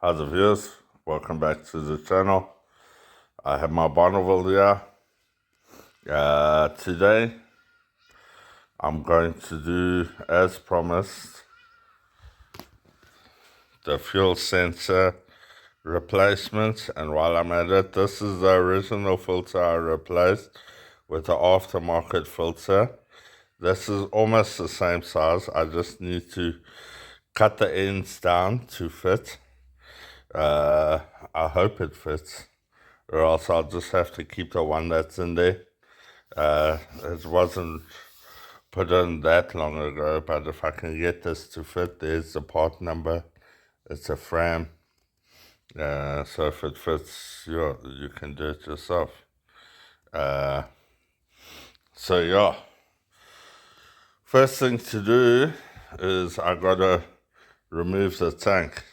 How's it, viewers? Welcome back to the channel. I have my Bonneville here. Today, I'm going to do, as promised, the fuel sensor replacement. And while I'm at it, this is the original filter I replaced with the aftermarket filter. This is almost the same size. I just need to cut the ends down to fit. I hope it fits, or else I'll just have to keep the one that's in there. It wasn't put in that long ago, but if I can get this to fit, there's the part number. It's a frame. So if it fits, you can do it yourself. So yeah, first thing to do is I gotta remove the tank.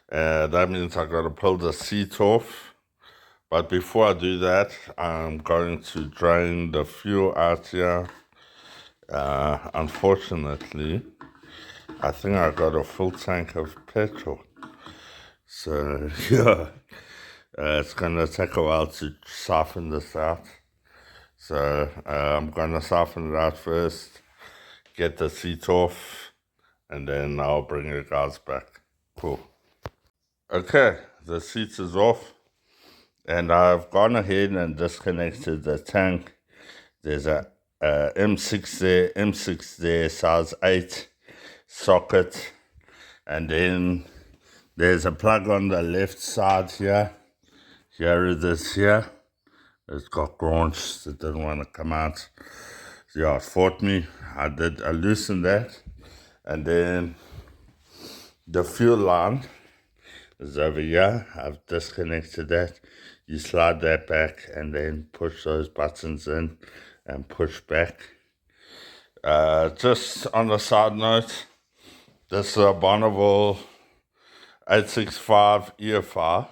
That means I gotta pull the seat off. But before I do that, I'm going to drain the fuel out here. Unfortunately, I think I got a full tank of petrol. So yeah, it's gonna take a while to soften this out. So I'm gonna soften it out first, get the seat off, and then I'll bring you guys back. Cool. Okay, the seat is off, and I've gone ahead and disconnected the tank. There's a M6 there, size 8 socket, and then there's a plug on the left side here. Here it is here. It's got grounds that didn't want to come out. Yeah, it fought me. I loosened that, and then the fuel line is over here. I've disconnected that. You slide that back and then push those buttons in and push back. Just on a side note, this is a Bonneville 865 EFI.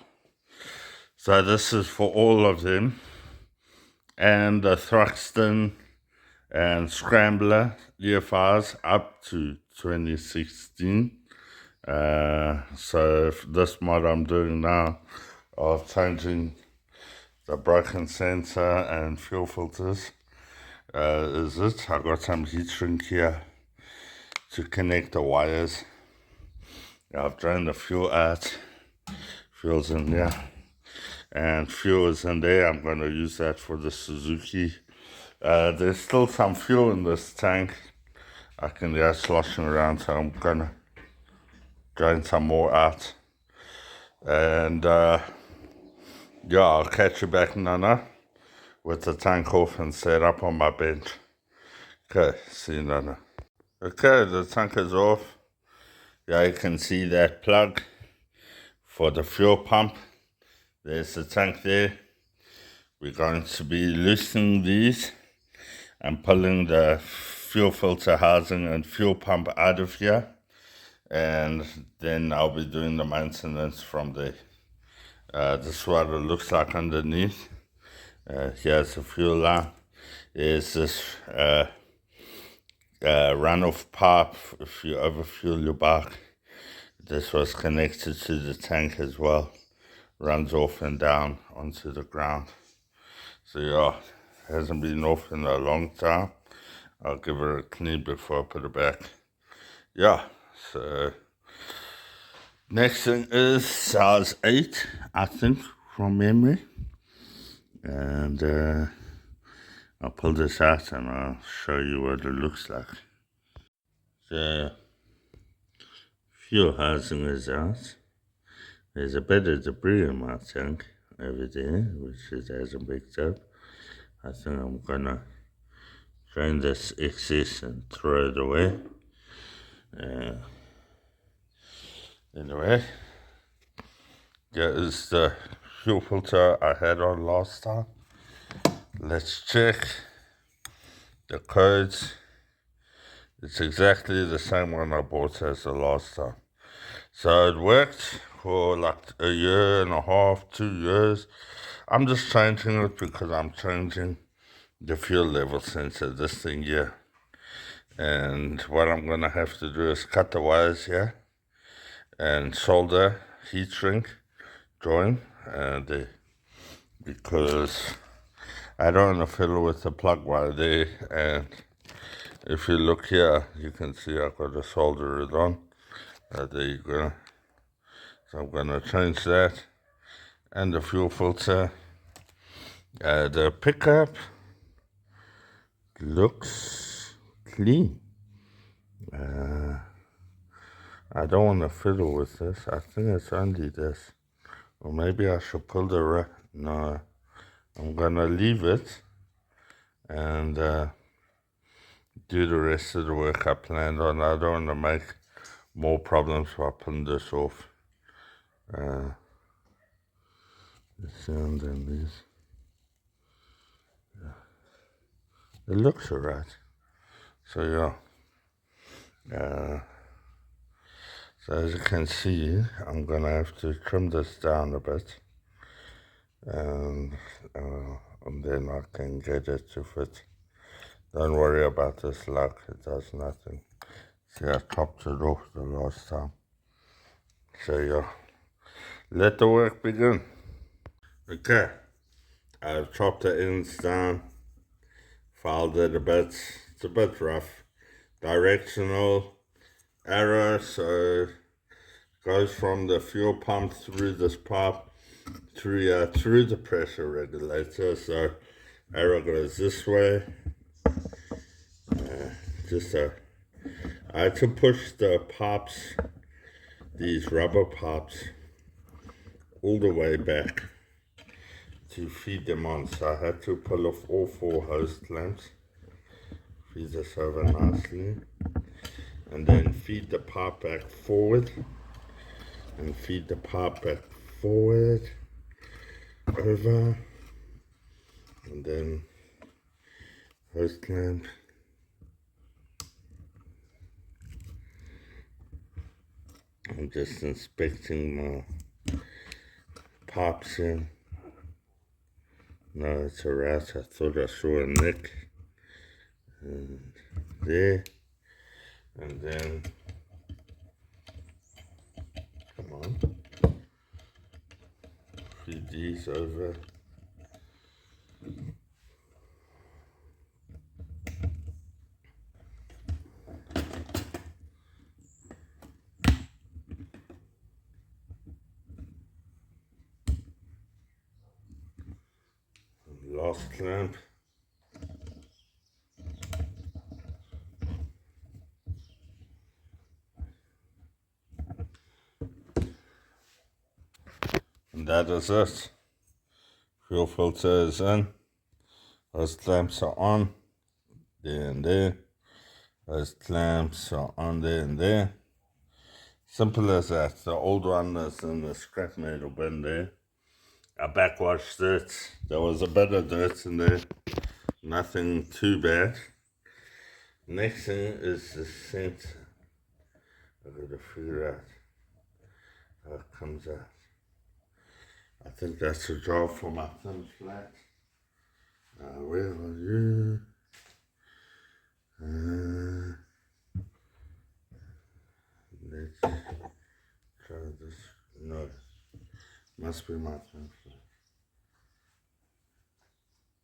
So this is for all of them. And the Thruxton and Scrambler EFIs up to 2016. So this mod I'm doing now of changing the broken sensor and fuel filters is it. I got some heat shrink here to connect the wires. I've drained the fuel out. Fuel's in there, and fuel is in there. I'm going to use that for the Suzuki. There's still some fuel in this tank. I can hear it sloshing around, so I'm going to drain some more out. And yeah, I'll catch you back, Nana, with the tank off and set up on my bench. Okay, see you, Nana. Okay, the tank is off. Yeah, you can see that plug for the fuel pump. There's the tank there. We're going to be loosening these and pulling the fuel filter housing and fuel pump out of here. And then I'll be doing the maintenance from there. This is what it looks like underneath. Here's the fuel line. There's this runoff pipe if you overfuel your bike. This was connected to the tank as well. Runs off and down onto the ground. So yeah, hasn't been off in a long time. I'll give it a clean before I put it back. Yeah, so next thing is size 8, I think, from memory. And I'll pull this out and I'll show you what it looks like. The fuel housing is out. There's a bit of debris in my tank over there, which it hasn't picked up. I think I'm gonna drain this excess and throw it away. Anyway, there is the fuel filter I had on last time. Let's check the codes. It's exactly the same one I bought as the last time. So it worked for like a year and a half, 2 years. I'm just changing it because I'm changing the fuel level sensor, this thing here. And what I'm gonna have to do is cut the wires here and solder heat shrink joint there, because I don't want to fiddle with the plug wire there. And if you look here, you can see I've got to solder it on. There you go. So I'm going to change that. And the fuel filter. The pickup looks clean. I don't want to fiddle with this. I think it's only this. Or maybe I should pull the no, I'm gonna leave it and do the rest of the work I planned on. I don't want to make more problems by pulling this off. The sound and this. It looks alright. So yeah. So as you can see, I'm gonna have to trim this down a bit, and then I can get it to fit. Don't worry about this lock, it does nothing. See, I chopped it off the last time. So yeah, let the work begin. Okay, I've chopped the ends down, filed it a bit. It's a bit rough. Directional arrow, so goes from the fuel pump through this pipe through the pressure regulator. So arrow goes this way. I had to push the pipes, these rubber pipes, all the way back to feed them on. So I had to pull off all 4 hose clamps, feed this over nicely, and then feed the pipe back forward, and feed the pipe back forward, over, and then hose clamp. I'm just inspecting my pipes in. No, it's a rat. I thought I saw a nick. And there. And then, come on. Feed these over. Last clamp. And that is it. Fuel filter is in. Those clamps are on. There and there. Those clamps are on there and there. Simple as that. The old one is in the scrap metal bin there. I backwashed it. There was a bit of dirt in there. Nothing too bad. Next thing is the sensor. I've got to figure out how it comes out. I think that's a job for my thin flat. Where are you? Let's try this. No, must be my thin flat.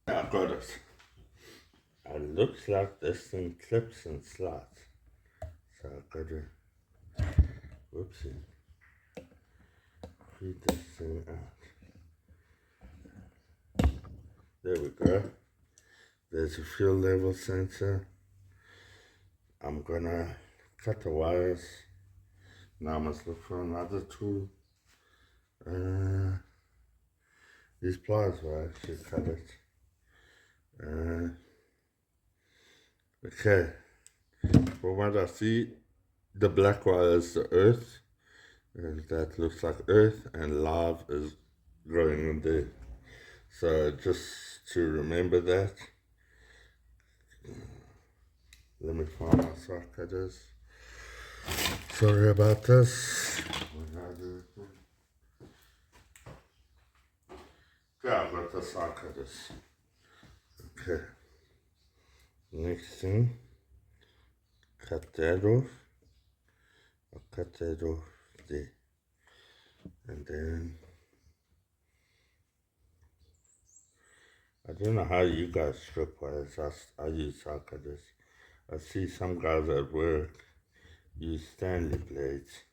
I got it. It looks like this thing clips and slides. So I've got to, whoopsie, feed this thing out. There we go. There's a fuel level sensor. I'm gonna cut the wires. Now I must look for another tool. These pliers will actually cut it. Okay, from what I see, the black wire is the earth, and that looks like earth, and live is growing in there. So just to remember that, let me find my sock cutters. Sorry about this. Yeah, I've got the sock cutters. Okay. Next thing, cut that off. I'll cut that off there. And then, I don't know how you guys strip wires. I use suckers. I see some guys at work use Stanley blades,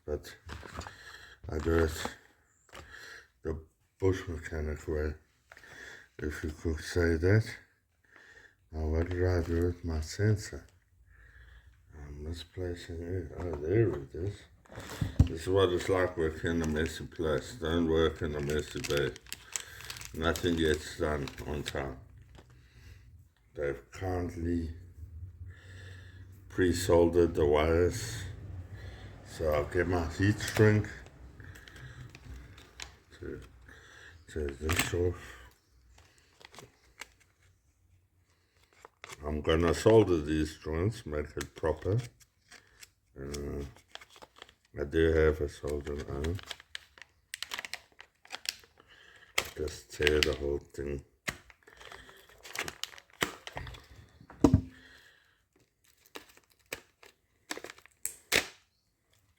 but I do it the bush mechanic way, if you could say that. Now what did I do with my sensor? I'm misplacing it. Oh, there it is. This is what it's like working in a messy place. Don't work in a messy bed. Nothing gets done on time. They've kindly pre-soldered the wires. So I'll get my heat shrink to take this off. I'm gonna solder these joints, make it proper. I do have a soldering iron. Just tear the whole thing.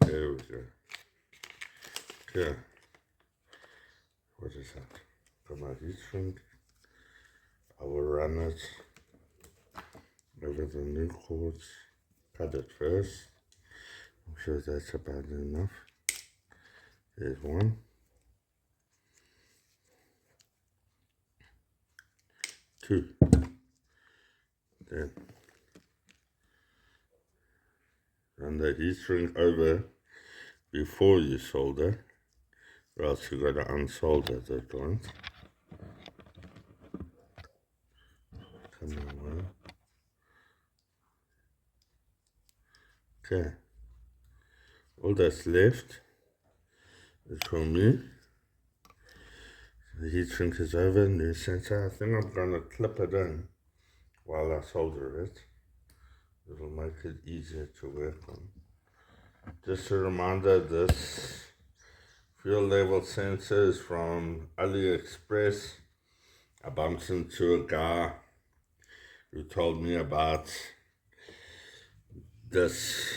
There we go. Okay. What is that? Got my heat shrink. I will run it over the new cords. Cut it first. I'm sure that's about enough. There's one. Two. Then run the heat shrink over before you solder, or else you're going to unsolder the joint. Come on. Okay. All that's left is for me. The heat shrink is over, new sensor. I think I'm going to clip it in while I solder it. It'll make it easier to work on. Just a reminder, this fuel level sensor is from AliExpress. I bumped into a guy who told me about this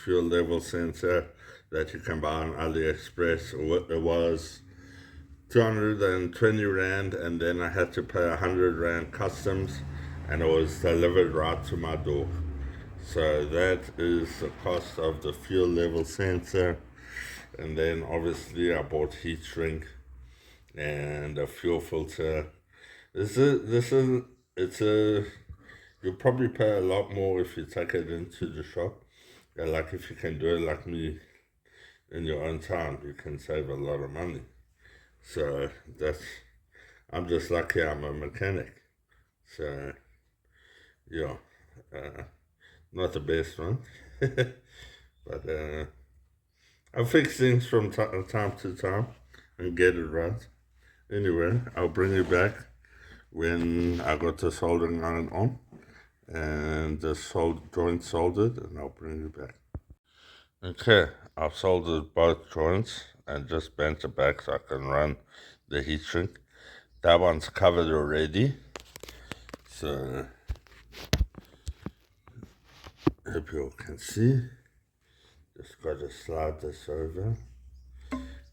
fuel level sensor that you can buy on AliExpress. It was 220 Rand, and then I had to pay 100 Rand customs, and it was delivered right to my door. So that is the cost of the fuel level sensor. And then obviously I bought heat shrink and a fuel filter. You'll probably pay a lot more if you take it into the shop. Like if you can do it like me in your own time, you can save a lot of money. So I'm just lucky I'm a mechanic. So yeah, not the best one, but I fix things from time to time and get it right. Anyway, I'll bring you back when I got the soldering iron on and the joint soldered, and I'll bring you back. Okay, I've soldered both joints and just bent it back so I can run the heat shrink. That one's covered already, so hope you all can see. Just got to slide this over.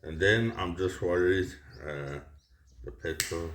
And then I'm just worried the petrol.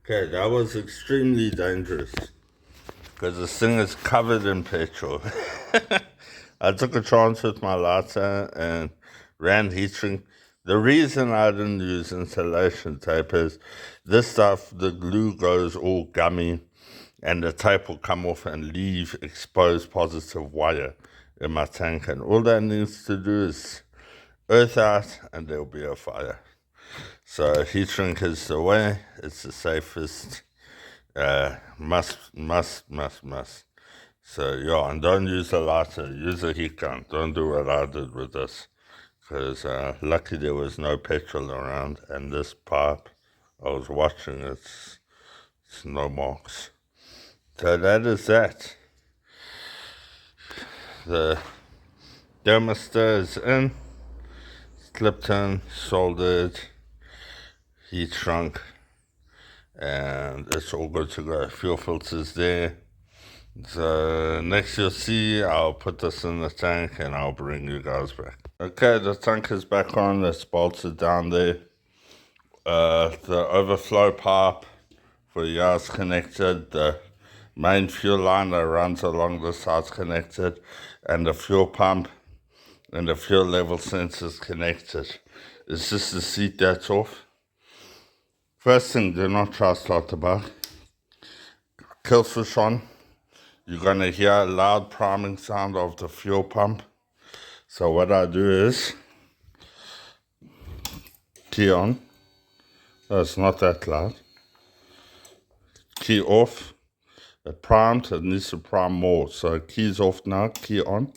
Okay, that was extremely dangerous because this thing is covered in petrol. I took a chance with my lighter and ran heat shrink. The reason I didn't use insulation tape is this stuff, the glue goes all gummy and the tape will come off and leave exposed positive wire in my tank. And all that needs to do is earth out and there'll be a fire. So heat shrink is the way. It's the safest. Must. So yeah, and don't use a lighter. Use a heat gun. Don't do what I did with this, because lucky there was no petrol around, and this pipe, I was watching, it's no marks. So that is that. The thermistor is in, clipped in, soldered, heat shrunk, and it's all good to go. Fuel filter's there. So next you'll see, I'll put this in the tank and I'll bring you guys back. Okay, the tank is back on, it's bolted down there. The overflow pipe for yours connected, the main fuel line that runs along the side's connected, and the fuel pump and the fuel level sensor is connected. It's just the seat that's off. First thing, do not try to start the bike. Kill switch on. You're going to hear a loud priming sound of the fuel pump. So what I do is key on. No, it's not that loud. Key off. It primed, it needs to prime more. So key's off now, key on.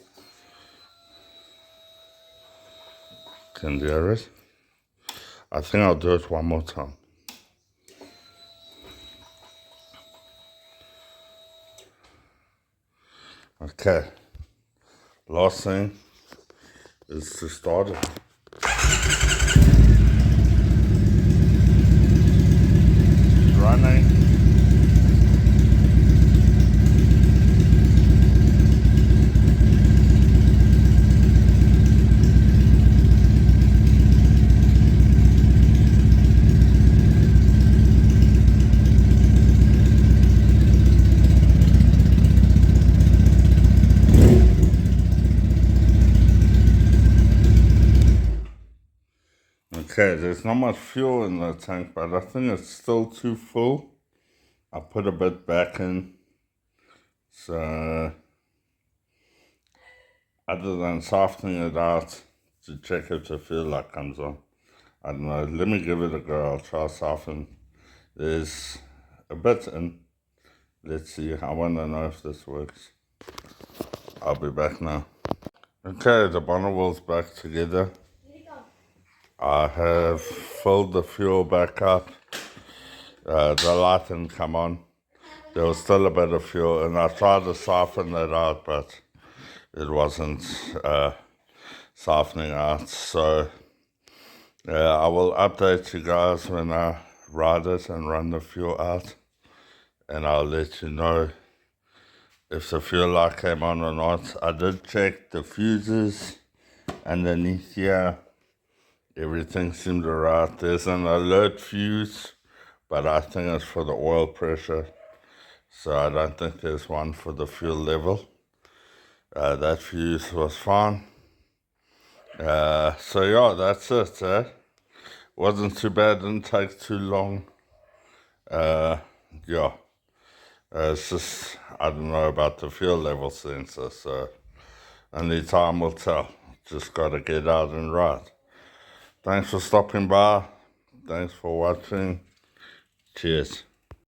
Can you hear it? I think I'll do it one more time. Okay, last thing is to start it. It's running. Okay, there's not much fuel in the tank, but I think it's still too full. I put a bit back in. So, other than softening it out to check if the fuel light comes on, I don't know. Let me give it a go. I'll try soften. There's a bit in. Let's see. I want to know if this works. I'll be back now. Okay, the Bonneville's back together. I have filled the fuel back up. The light didn't come on. There was still a bit of fuel, and I tried to soften it out, but it wasn't softening out. So I will update you guys when I ride it and run the fuel out, and I'll let you know if the fuel light came on or not. I did check the fuses underneath here. Everything seemed alright. There's an alert fuse, but I think it's for the oil pressure. So I don't think there's one for the fuel level. That fuse was fine. So yeah, that's it. Wasn't too bad, didn't take too long. Yeah. It's just, I don't know about the fuel level sensor, so only time will tell. Just gotta get out and ride. Thanks for stopping by. Thanks for watching. Cheers.